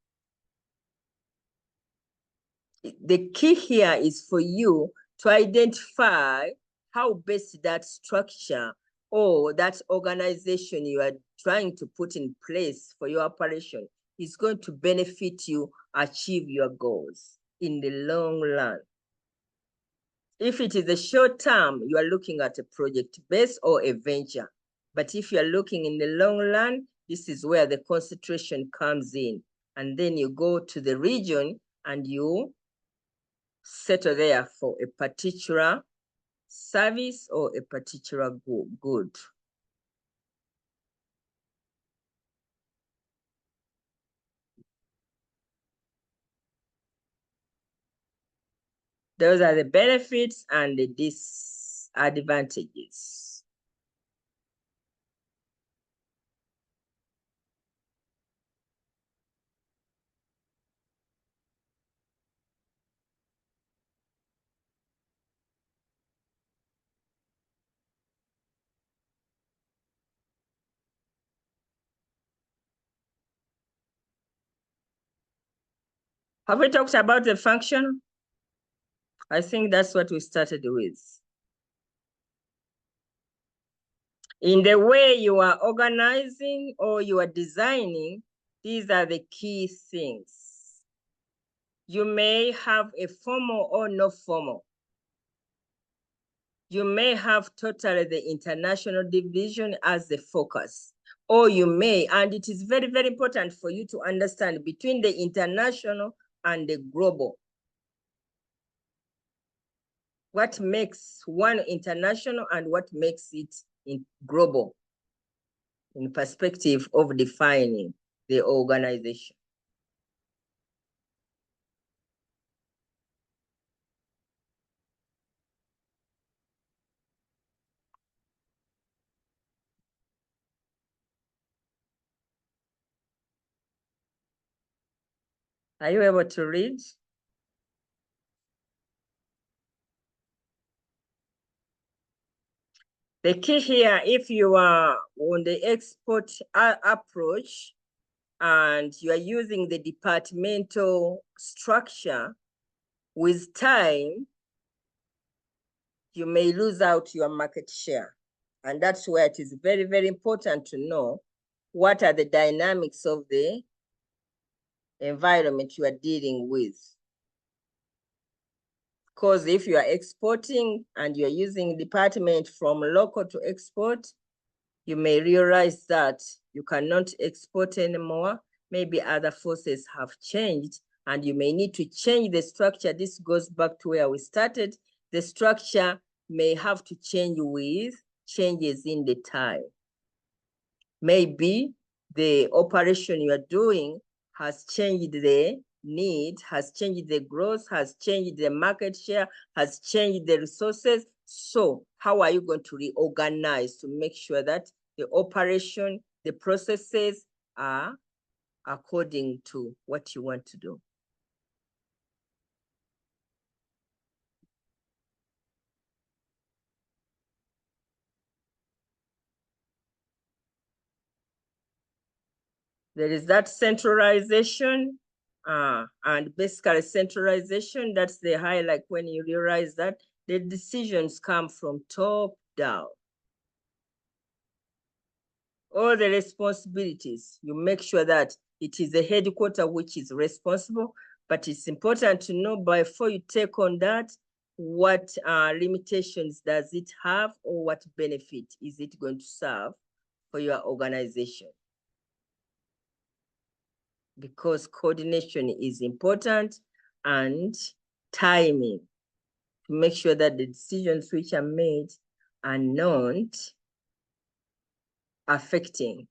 Speaker 1: The key here is for you to identify how best that structure or that organization you are trying to put in place for your operation is going to benefit you achieve your goals in the long run. If it is a short term, you are looking at a project base or a venture. But if you are looking in the long run, this is where the concentration comes in. And then you go to the region and you settle there for a particular service or a particular good. Those are the benefits and the disadvantages. Have we talked about the function? I think that's what we started with. In the way you are organizing or you are designing, these are the key things. You may have a formal or no formal. You may have totally the international division as the focus, or you may, and it is very, very important for you to understand between the international and the global. What makes one international and what makes it global in perspective of defining the organization. Are you able to read? The key here, if you are on the export approach and you are using the departmental structure, with time, you may lose out your market share. And that's where it is very, very important to know what are the dynamics of the environment you are dealing with. Because if you are exporting and you're using department from local to export, you may realize that you cannot export anymore. Maybe other forces have changed and you may need to change the structure. This goes back to where we started. The structure may have to change with changes in the time. Maybe the operation you are doing has changed the need, has changed the growth, has changed the market share, has changed the resources. So how are you going to reorganize to make sure that the operation, the processes are according to what you want to do? There is that centralization, and basically centralization, that's the highlight when you realize that the decisions come from top down. All the responsibilities, you make sure that it is the headquarters which is responsible, but it's important to know before you take on that, what limitations does it have or what benefit is it going to serve for your organization? Because coordination is important and timing to make sure that the decisions which are made are not affecting.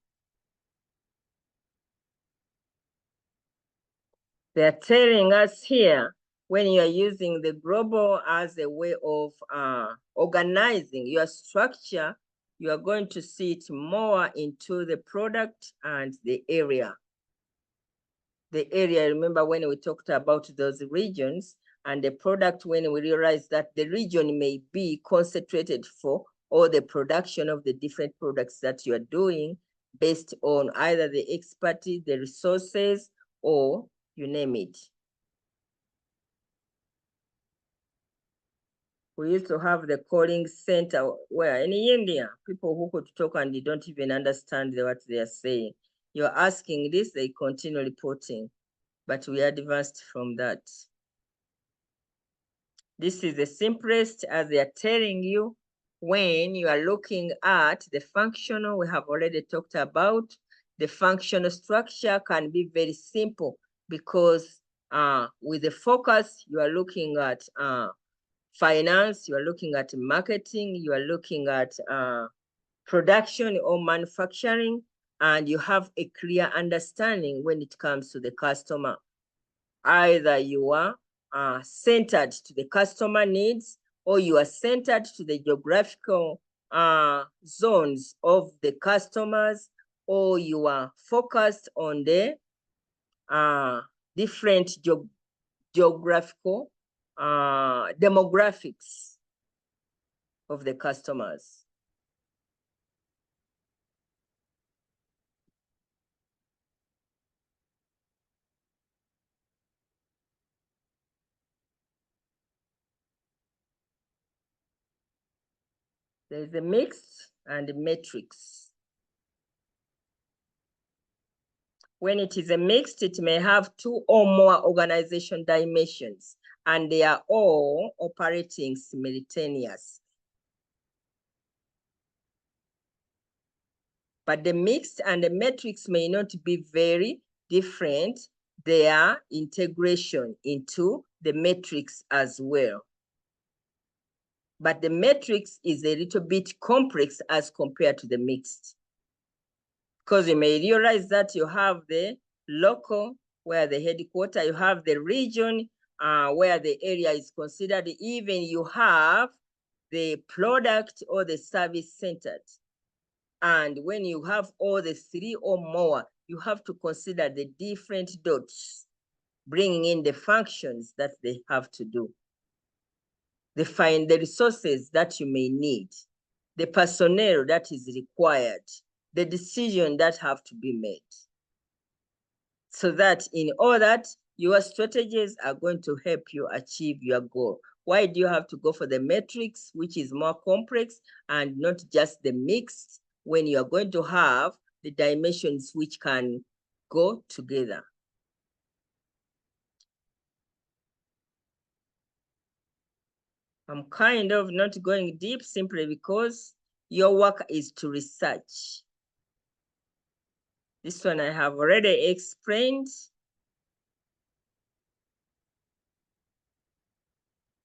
Speaker 1: They're telling us here, when you're using the global as a way of organizing your structure, you are going to see it more into the product and the area. The area, remember when we talked about those regions, and the product, when we realize that the region may be concentrated for all the production of the different products that you are doing based on either the expertise, the resources, or you name it. We used to have the calling center where in India, people who could talk and they don't even understand what they are saying. You're asking this, they continue reporting, but we advanced from that. This is the simplest, as they are telling you, when you are looking at the functional, we have already talked about, the functional structure can be very simple because with the focus, you are looking at finance, you are looking at marketing, you are looking at production or manufacturing, and you have a clear understanding when it comes to the customer. Either you are centered to the customer needs, or you are centered to the geographical zones of the customers, or you are focused on the different geographical demographics of the customers. There's a mixed and a matrix. When it is a mixed, it may have 2 or more organization dimensions, and they are all operating simultaneously. But the mixed and the matrix may not be very different. Their integration into the matrix as well. But the matrix is a little bit complex as compared to the mixed. Because you may realize that you have the local, where the headquarters, you have the region, where the area is considered, even you have the product or the service centered. And when you have all the 3 or more, you have to consider the different dots, bringing in the functions that they have to do. They find the resources that you may need, the personnel that is required, the decision that have to be made. So that in all that, your strategies are going to help you achieve your goal. Why do you have to go for the matrix, which is more complex, and not just the mixed, when you are going to have the dimensions which can go together. I'm kind of not going deep simply because your work is to research. This one I have already explained.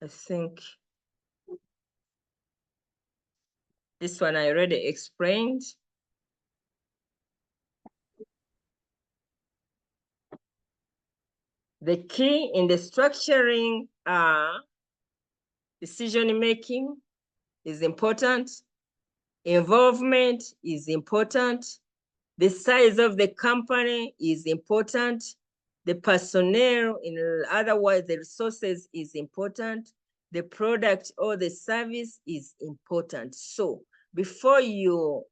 Speaker 1: I think this one I already explained. The key in the structuring decision-making is important. Involvement is important. The size of the company is important. The personnel, in other words, the resources is important. The product or the service is important. So before you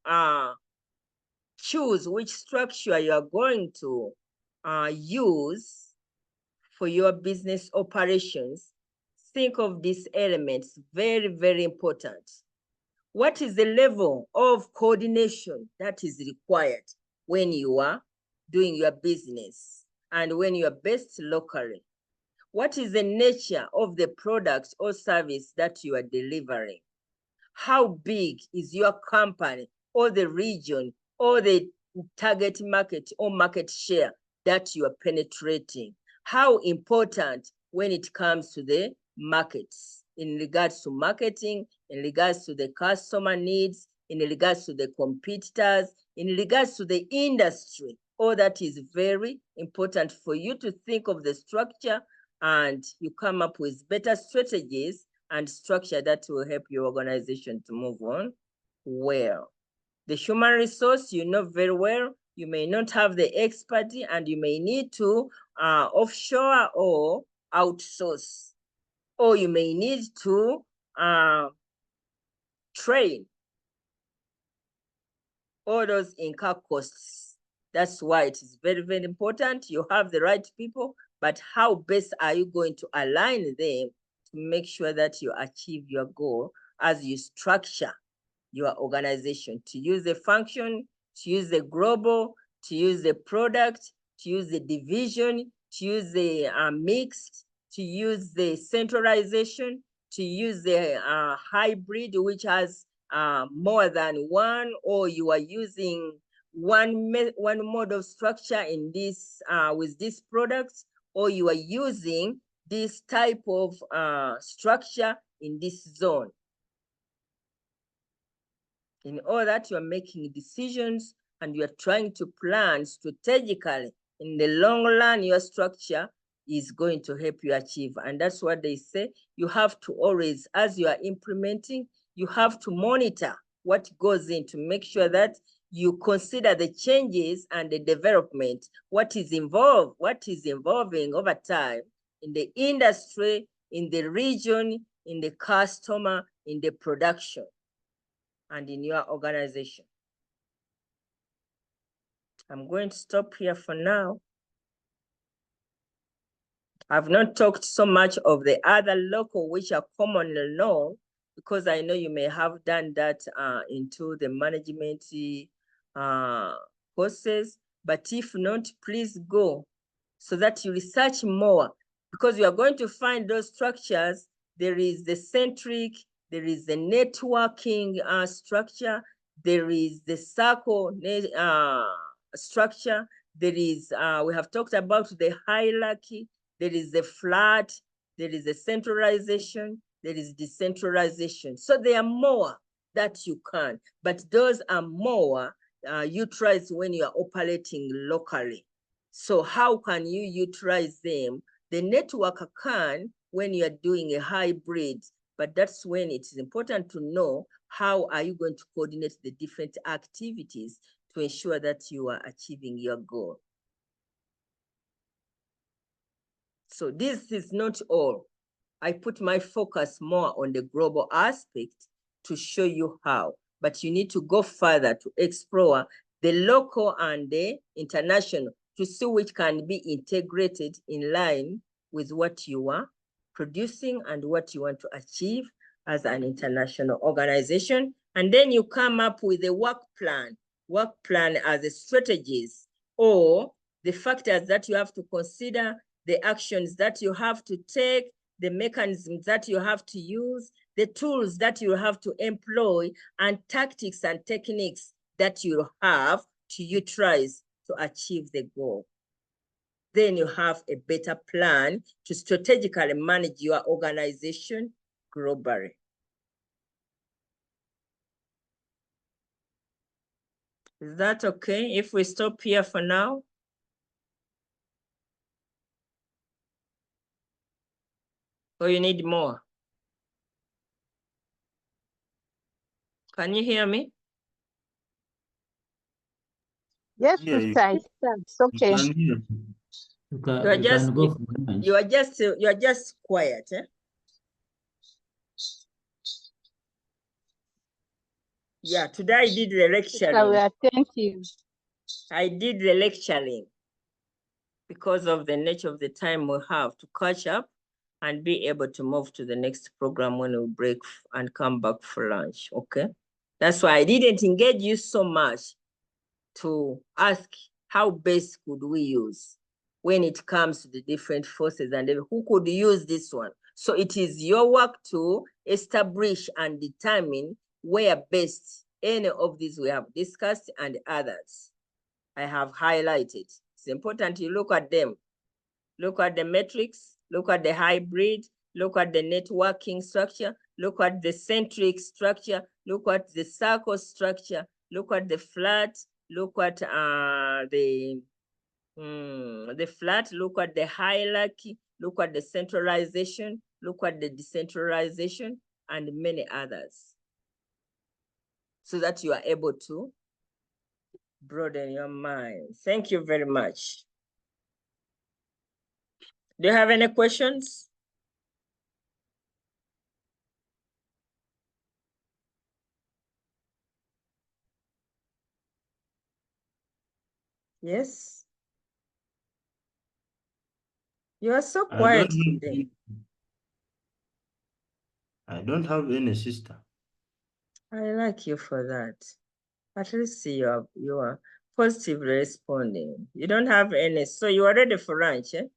Speaker 1: choose which structure you are going to use for your business operations, think of these elements, very, very important. What is the level of coordination that is required when you are doing your business and when you are based locally? What is the nature of the product or service that you are delivering? How big is your company or the region or the target market or market share that you are penetrating? How important when it comes to the markets in regards to marketing, in regards to the customer needs, in regards to the competitors, in regards to the industry? All that is very important for you to think of the structure, and you come up with better strategies and structure that will help your organization to move on well. The human resource, you know very well, you may not have the expertise and you may need to offshore or outsource, or you may need to train. All those incur costs. That's why it is very, very important. You have the right people, but how best are you going to align them to make sure that you achieve your goal as you structure your organization, to use the function, to use the global, to use the product, to use the division, to use the mixed, to use the centralization, to use the hybrid, which has more than one, or you are using one mode of structure in this with this product, or you are using this type of structure in this zone. In all that, you are making decisions and you are trying to plan strategically. In the long run, your structure is going to help you achieve. And that's what they say. You have to always, as you are implementing, you have to monitor what goes in to make sure that you consider the changes and the development, what is involved, what is evolving over time in the industry, in the region, in the customer, in the production, and in your organization. I'm going to stop here for now. I've not talked so much of the other local which are commonly known, because I know you may have done that into the management courses, but if not, please go so that you research more, because you are going to find those structures. There is the centric, there is the networking structure, there is the circle structure, there is, we have talked about the hierarchy, there is the flat, there is the centralization, there is decentralization. So there are more that you can, but those are more utilized when you are operating locally. So how can you utilize them? The network can when you are doing a hybrid, but that's when it's important to know how are you going to coordinate the different activities to ensure that you are achieving your goal. So this is not all. I put my focus more on the global aspect to show you how, but you need to go further to explore the local and the international to see which can be integrated in line with what you are producing and what you want to achieve as an international organization. And then you come up with a work plan work plan as a strategies or the factors that you have to consider, the actions that you have to take, the mechanisms that you have to use, the tools that you have to employ, and tactics and techniques that you have to utilize to achieve the goal. Then you have a better plan to strategically manage your organization globally. Is that okay if we stop here for now? Or you need more? Can you hear me?
Speaker 3: Yes,
Speaker 4: Yeah,
Speaker 3: sister, it's okay.
Speaker 1: You are just quiet, eh? Yeah, today I did the lecturing.
Speaker 3: We are attentive.
Speaker 1: I did the lecturing because of the nature of the time we have to catch up and be able to move to the next program when we break and come back for lunch, okay? That's why I didn't engage you so much to ask how best could we use when it comes to the different forces and who could use this one. So it is your work to establish and determine where best any of these we have discussed and others I have highlighted. It's important you look at them. Look at the metrics, look at the hybrid, look at the networking structure, look at the centric structure, look at the circle structure, look at the flat, look at the flat, look at the hierarchy, look at the centralization, look at the decentralization, and many others. So that you are able to broaden your mind. Thank you very much. Do you have any questions? Yes. You are so quiet today.
Speaker 4: I don't have any sister.
Speaker 1: I like you for that. At least you are positively responding. You don't have any, so you are ready for lunch, eh?